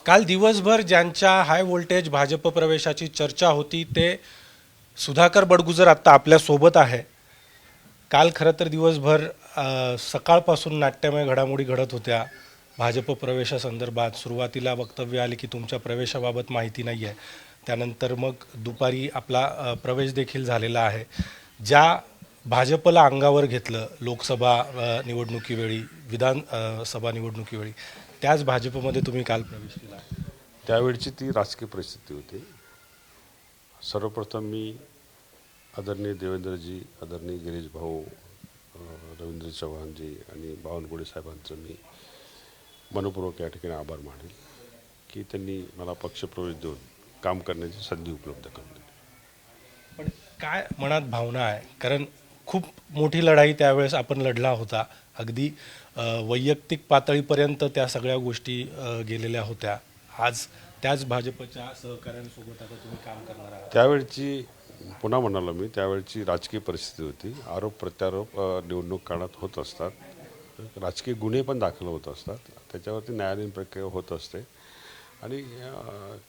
काल दिवसभर ज्यांच्या हाय व्होल्टेज भाजप प्रवेशाची चर्चा होती ते सुधाकर बडगुजर आत्ता आपल्यासोबत आहे. काल खरं तर दिवसभर सकाळपासून नाट्यमय घडामोडी घडत होत्या. भाजप प्रवेशासंदर्भात सुरुवातीला वक्तव्य आले की तुमच्या प्रवेशाबाबत माहिती नाही आहे. त्यानंतर मग दुपारी आपला प्रवेश देखील झालेला आहे. ज्या भाजपला अंगावर घेतलं लोकसभा निवडणुकीवेळी, सभा निवडणुकीवेळी, त्याच भाजपमध्ये तुम्ही काल प्रवेश केला. त्यावेळची ती राजकीय परिस्थिती होती. सर्वप्रथम मी आदरणीय देवेंद्रजी, आदरणीय गिरीश भाऊ, रवींद्र चव्हाणजी आणि बावनकुळे साहेबांचं मी मनपूर्वक या ठिकाणी आभार मानेल की त्यांनी मला पक्षप्रवेश देऊन काम करण्याची संधी उपलब्ध करून दिली. पण काय मनात भावना आहे? कारण खूप मोठी लढाई त्यावेळेस आपण लढला होता. अगदी वैयक्तिक पातळीपर्यंत त्या सगळ्या गोष्टी गेलेल्या होत्या. आज त्याच भाजपच्या सहकाऱ्यांसोबत आता तुम्ही काम करणार आहात. त्यावेळची पुन्हा म्हणालो मी, त्यावेळची राजकीय परिस्थिती होती. आरोप प्रत्यारोप निवडणूक काळात होत असतात. राजकीय गुन्हे पण दाखल होत असतात. त्याच्यावरती न्यायालयीन प्रक्रिया होत असते. आणि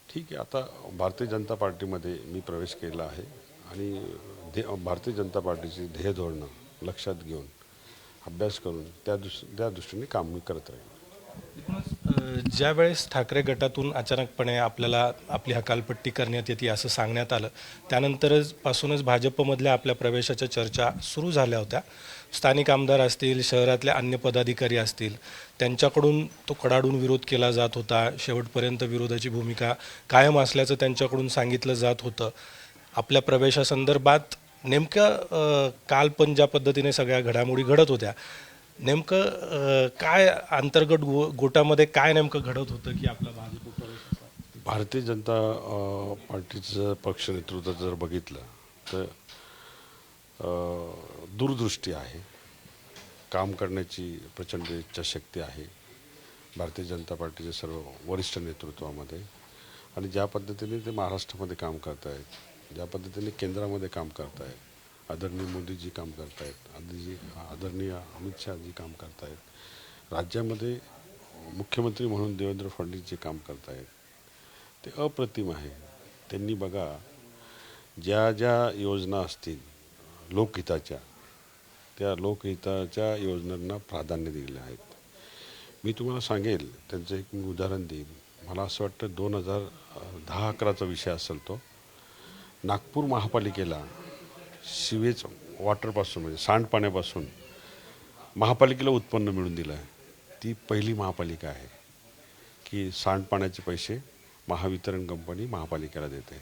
ठीक आहे, आता भारतीय जनता पार्टीमध्ये मी प्रवेश केला आहे आणि भारतीय जनता पार्टीची ध्येय धोरणं लक्षात घेऊन अभ्यास करून त्या दृष्टीने काम मी करत राहील. ज्या वेळेस ठाकरे गटातून अचानकपणे आपल्याला आपली हकालपट्टी करण्यात येते असं सांगण्यात आलं, त्यानंतरच पासूनच भाजपमधल्या आपल्या प्रवेशाच्या चर्चा सुरू झाल्या होत्या. स्थानिक आमदार असतील, शहरातले अन्य पदाधिकारी असतील, त्यांच्याकडून तो कडाडून विरोध केला जात होता. शेवटपर्यंत विरोधाची भूमिका कायम असल्याचं त्यांच्याकडून सांगितलं जात होतं. आपल्या प्रवेशासंदर्भात नेमकं काल पण ज्या पद्धतीने सगळ्या घडामोडी घडत होत्या, नेमकं काय अंतर्गत गोटामध्ये काय नेमकं घडत होतं की आपला भाजप प्रवेश? भारतीय जनता पार्टीचं पक्ष नेतृत्व जर बघितलं तर दूरदृष्टी आहे, काम करण्याची प्रचंड इच्छाशक्ती आहे भारतीय जनता पार्टीच्या सर्व वरिष्ठ नेतृत्वामध्ये. आणि ज्या पद्धतीने ते महाराष्ट्रामध्ये काम करत आहेत, ज्या पद्धतीने केंद्रामध्ये काम करत आहेत, आदरणीय मोदीजी काम करत आहेत, आदरणीय अमित शहाजी काम करत आहेत, राज्यामध्ये मुख्यमंत्री म्हणून देवेंद्र फडणवीस जे काम करत आहेत ते अप्रतिम आहे. त्यांनी बघा, ज्या ज्या योजना असतील लोकहिताच्या, त्या लोकहिताच्या योजनांना प्राधान्य दिलेलं आहेत. मी तुम्हाला सांगेल, त्यांचं एक मी उदाहरण देईन. मला असं वाटतं 2010-11चा विषय असेल तो. नागपूर महापालिकेला सिवेज वॉटरपासून म्हणजे सांडपाण्यापासून महापालिकेला उत्पन्न मिळून दिलं आहे. ती पहिली महापालिका आहे की सांडपाण्याचे पैसे महावितरण कंपनी महापालिकेला देते.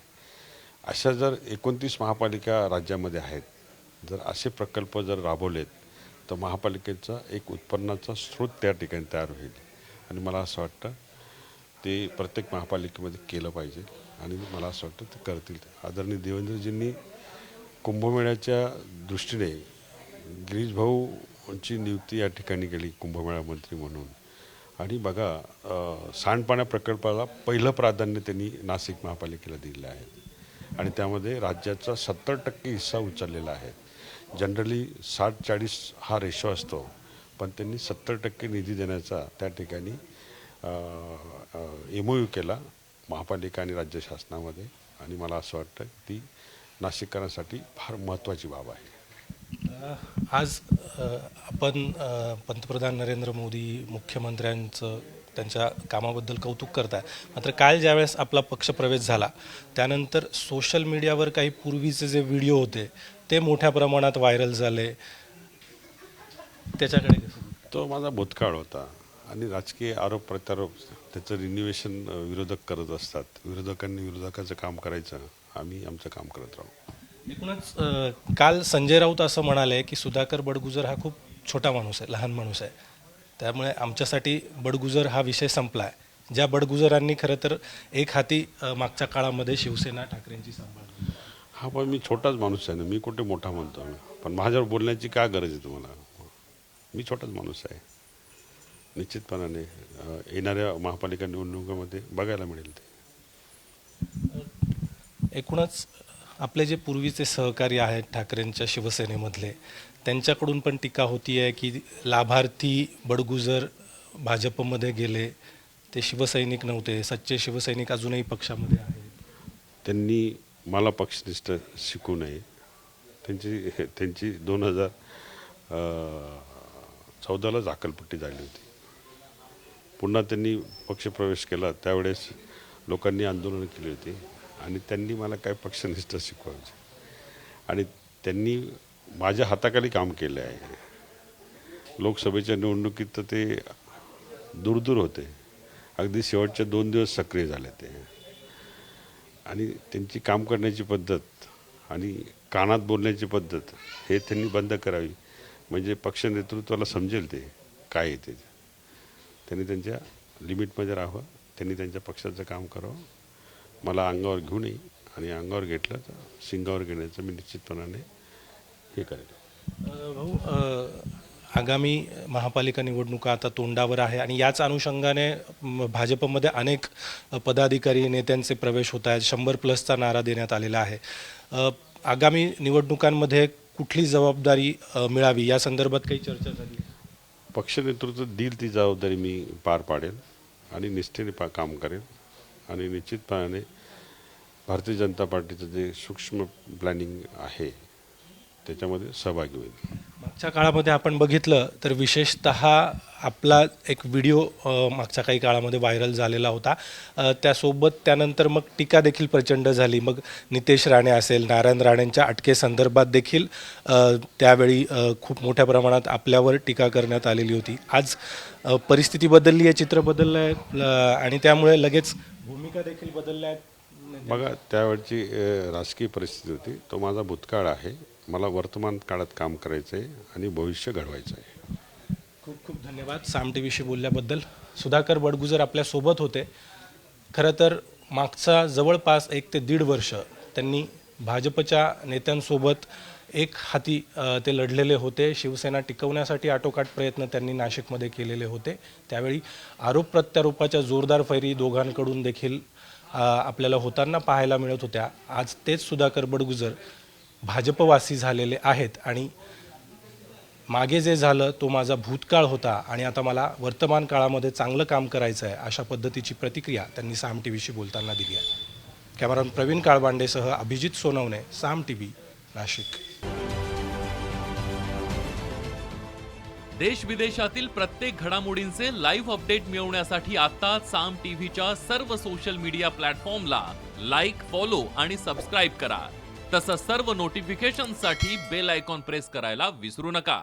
अशा जर 29 महापालिका राज्यामध्ये आहेत, जर असे प्रकल्प जर राबवलेत तर महापालिकेचा एक उत्पन्नाचा स्रोत त्या ठिकाणी तयार होईल. आणि मला असं वाटतं ते प्रत्येक महापालिकेमध्ये केलं पाहिजे आणि मला असं वाटतं ते करतील. आदरणीय देवेंद्रजींनी कुंभमेळ्याच्या दृष्टीने गिरीश भाऊंची नियुक्ती या ठिकाणी केली कुंभमेळा मंत्री म्हणून. आणि बघा, सांडपाण्या प्रकल्पाला पहिलं प्राधान्य त्यांनी नाशिक महापालिकेला दिलेलं आहे आणि त्यामध्ये राज्याचा 70% हिस्सा उचललेला आहे. जनरली 60-40 हा रेशो असतो, पण त्यांनी 70% निधी देण्याचा त्या ठिकाणी MOU केला महापालिका आणि राज्य शासनामध्ये. आणि मला असं वाटतं ती नाशिककरांसाठी फार महत्त्वाची बाब आहे. आज आपण पंतप्रधान नरेंद्र मोदी मुख्यमंत्र्यांचं त्यांच्या कामाबद्दल कौतुक करताय. मात्र काल ज्यावेळेस आपला पक्षप्रवेश झाला त्यानंतर सोशल मीडियावर काही पूर्वीचे जे व्हिडिओ होते ते मोठ्या प्रमाणात व्हायरल झाले. त्याच्याकडे कसं? तो माझा भूतकाळ होता आणि राजकीय आरोप प्रत्यारोप त्याचं रिन्युएशन विरोधक करत असतात. विरोधकांनी विरोधकाचं काम करायचं, आम्ही आमचं काम करत राहू. एकूणच काल संजय राऊत असं म्हणाले की सुधाकर बडगुजर हा खूप छोटा माणूस आहे, लहान माणूस आहे, त्यामुळे आमच्यासाठी बडगुजर हा विषय संपला आहे. ज्या बडगुजरांनी खरं तर एक हाती मागच्या काळामध्ये शिवसेना ठाकरेंची सांभाळली. हा, पण मी छोटाच माणूस आहे ना, मी कुठे मोठा म्हणतो ना. पण माझ्यावर बोलण्याची काय गरज आहे तुम्हाला? मी छोटाच माणूस आहे. निश्चितपणाने येणाऱ्या महापालिका निवडणुकीमध्ये बघायला मिळेल ते. एकूणच आपले जे पूर्वीचे सहकारी आहेत ठाकरेंच्या शिवसेनेमधले, त्यांच्याकडून पण टीका होती आहे की लाभार्थी बडगुजर भाजपमध्ये गेले, ते शिवसैनिक नव्हते, सच्चे शिवसैनिक अजूनही पक्षामध्ये आहेत. त्यांनी मला पक्षनिष्ठ शिकू नये. त्यांची 2014ला झाकलपट्टी झाली होती. पुन्हा त्यांनी पक्षप्रवेश केला, त्यावेळेस लोकांनी आंदोलनं केली होती आणि त्यांनी मला काय पक्षनिष्ठ शिकवायचे. आणि त्यांनी माझ्या हाताखाली काम केलं आहे. लोकसभेच्या निवडणुकीत तर ते दूर होते, अगदी शेवटचे 2 दिवस सक्रिय झाले ते. आणि त्यांची काम करण्याची पद्धत आणि कानात बोलण्याची पद्धत हे त्यांनी बंद करावी, म्हणजे पक्ष नेतृत्वाला समजेल ते काय येते. त्यांनी त्यांच्या लिमिटमध्ये राहावं, त्यांनी त्यांच्या पक्षाचं काम करावं. मला अंगावर घेऊ नये आणि अंगावर घेतलं तर शिंगावर घेण्याचं मी निश्चितपणाने हे करेल. भाऊ, आगामी महापालिका निवडणुका आता तोंडावर आहे आणि याच अनुषंगाने भाजपमध्ये अनेक पदाधिकारी नेत्यांचे प्रवेश होत आहेत. 100+ नारा देण्यात आलेला आहे. आगामी निवडणुकांमध्ये कुठली जबाबदारी मिळावी या संदर्भात काही चर्चा झाली? पक्ष नेतृत्व देईल ती जबाबदारी मी पार पाडेल आणि निष्ठेने काम करेल आणि निश्चितपणाने भारतीय जनता पार्टीचं जे सूक्ष्म प्लॅनिंग आहे त्याच्यामध्ये सहभागी होईल. मागच्या काळामध्ये आपण बघितलं तर विशेषतः आपला एक व्हिडिओ मागच्या काही काळामध्ये व्हायरल झालेला होता. त्यासोबत त्यानंतर मग टीका देखील प्रचंड झाली. मग नितेश राणे असेल, नारायण राणेंच्या अटकेसंदर्भात देखील त्यावेळी खूप मोठ्या प्रमाणात आपल्यावर टीका करण्यात आलेली होती. आज परिस्थिती बदलली आहे, चित्र बदललं आहे आणि त्यामुळे लगेच भूमिका देखील बदलल्या आहेत. बघा, त्यावेळची राजकीय परिस्थिती होती, तो माझा भूतकाळ आहे. मला वर्तमान काळात काम करायचं आहे आणि भविष्य घडवायचं आहे. खूप खूप धन्यवाद साम टीव्हीशी बोलल्याबद्दल. सुधाकर बडगुजर आपल्यासोबत होते. खरं तर मागचा जवळपास 1 ते 1.5 वर्ष त्यांनी भाजपच्या नेत्यांसोबत एक हाती ते लढलेले होते. शिवसेना टिकवण्यासाठी आटोकाट प्रयत्न त्यांनी नाशिकमध्ये केलेले होते. त्यावेळी आरोप प्रत्यारोपाच्या जोरदार फैरी दोघांकडून देखील आपल्याला होताना पाहायला मिळत होत्या. आज तेच सुधाकर बडगुजर भाजपवासी झालेले आहेत आणि मागे जे झालं तो माझा भूतकाळ होता आणि आता मला वर्तमान काळामध्ये चांगलं काम करायचं आहे, अशा पद्धतीची प्रतिक्रिया त्यांनी साम टीव्हीशी बोलताना दिली आहे. कॅमेरामन प्रवीण काळबांडेसह अभिजित सोनवणे, साम टीव्ही, नाशिक. देश विदेशातील प्रत्येक घडामोडींचे लाईव्ह अपडेट मिळवण्यासाठी आता साम टीव्हीच्या सर्व सोशल मीडिया प्लॅटफॉर्मला लाईक, फॉलो आणि सबस्क्राईब करा. तसंच सर्व नोटिफिकेशनसाठी बेल आयकॉन प्रेस करायला विसरू नका.